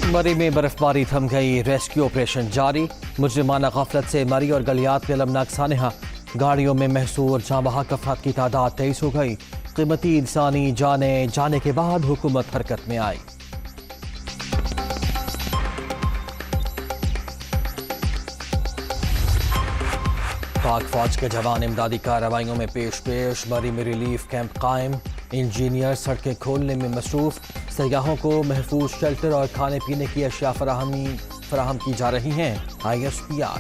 मरी में बर्फबारी थम गई, रेस्क्यू ऑपरेशन जारी। मुजरिमाना गफलत से मरी और गलियात में अलमनाक सानहा। गाड़ियों में महसूर जाँ बहक अफराद की तादाद 23 हो गई। कीमती इंसानी जाने जाने के बाद हुकूमत हरकत में आई। पाक फौज के जवान इमदादी कार्रवाइयों में पेश। मरी में रिलीफ कैंप कायम। इंजीनियर सड़कें खोलने में मसरूफ। सयाहों को महफूज शेल्टर और खाने पीने की अशिया फराहम की जा रही हैं। ISPR।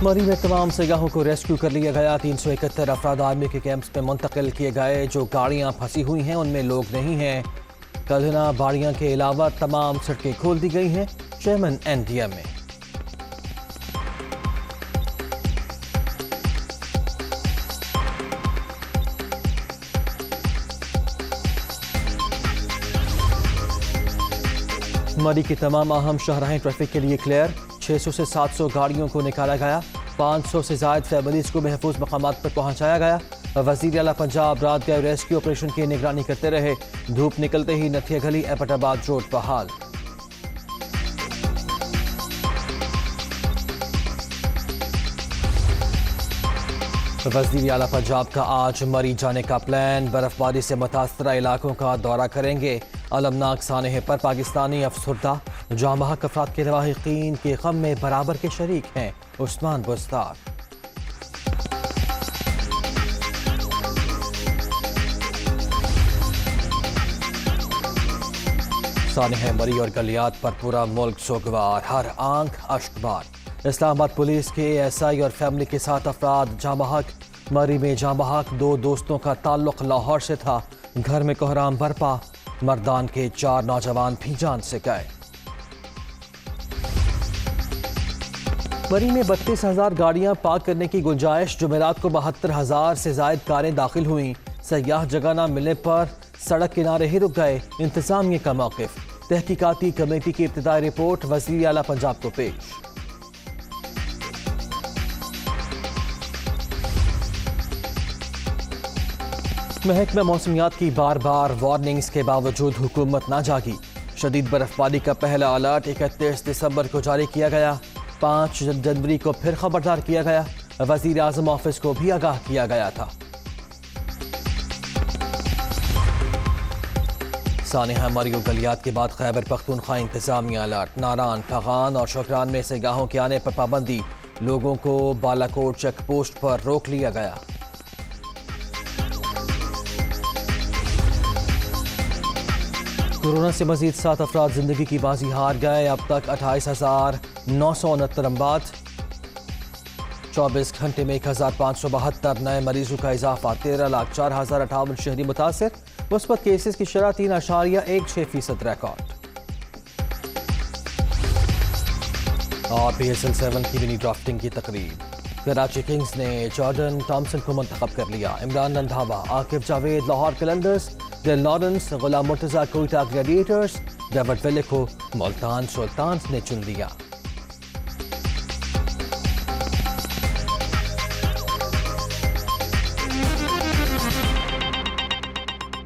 मरी में तमाम सयाहों को रेस्क्यू कर लिया गया। 371 अफराद आर्मी के कैंप्स में मुंतकिल किए गए। जो गाड़ियां फंसी हुई हैं उनमें लोग नहीं हैं। कलना बाड़ियां के अलावा तमाम सड़कें खोल दी गई हैं। Chairman NDMA। मरी की तमाम अहम शाहराहें ट्रैफिक के लिए क्लियर। 600 से 700 गाड़ियों को निकाला गया। 500 से ज़ायद फैमिलीज को महफूज मकामात पर पहुंचाया गया। वज़ीर आला पंजाब रात गए रेस्क्यू ऑपरेशन की निगरानी करते रहे। धूप निकलते ही नथिया गली एबटाबाद रोड बहाल। वज़ीर आला पंजाब का आज मरी जाने का प्लान। बर्फबारी से मुतासरा इलाकों का दौरा करेंगे। अलमनाक सानहे पर पाकिस्तानी अफसरदा। जाँ बहक अफराद के लवाहिकीन के गम में बराबर के शरीक हैं। उस्मान बुस्तार। सानहे मरी और गलियात पर पूरा मुल्क सोगवार, हर आंख अश्कबार। इस्लामाबाद पुलिस के ASI और फैमिली के 7 अफराद जाँ बहक। मरी में जाँ बहक 2 दोस्तों का ताल्लुक लाहौर से था। घर में कोहराम बरपा। मर्दान के 4 नौजवान भी जान से गए। मरी में 32,000 गाड़ियां पार्क करने की गुंजाइश। जुमेरात को 72,000 से जायद कारें दाखिल हुई। सयाह जगह न मिलने पर सड़क किनारे ही रुक गए। इंतजामिया का मौक़िफ़। तहकीकाती कमेटी की इब्तिदाई रिपोर्ट वज़ीर आला पंजाब को पेश। महकमा मौसमियात की बार बार वार्निंग्स के बावजूद हुकूमत ना जागी। शदीद बर्फबारी का पहला अलर्ट 31 दिसंबर को जारी किया गया। 5 जनवरी को फिर खबरदार किया गया। वज़ीर आज़म ऑफिस को भी आगाह किया गया था। सानहा मरी और गलियात के बाद खैबर पख्तूनख्वा इंतजामिया अलर्ट। नारान, फगान और शुक्रान में से गाहों के आने पर पाबंदी। लोगों को बालाकोट चेक पोस्ट पर रोक लिया गया। कोरोना से मजीद 7 अफराद जिंदगी की बाजी हार गए। अब तक 28,969 अमवात। 24 घंटे में 1,572 नए मरीजों का इजाफा। 13,04,058 शहरी मुतासिर। मुस्बत केसेस की शरह 3.16% रिकॉर्ड। और PSL 7 की मिनी ड्राफ्टिंग की तकरीब। कराची किंग्स ने जॉर्डन थॉमसन को मुंतखब कर लिया। इमरान रंधावा, आकिब जावेद लाहौर कलंदर्स, डेल लॉरेंस गुलाम मुर्तजा कोयटा ग्लैडिएटर्स, डेविड विले को मुल्तान सुल्तान्स ने चुन लिया।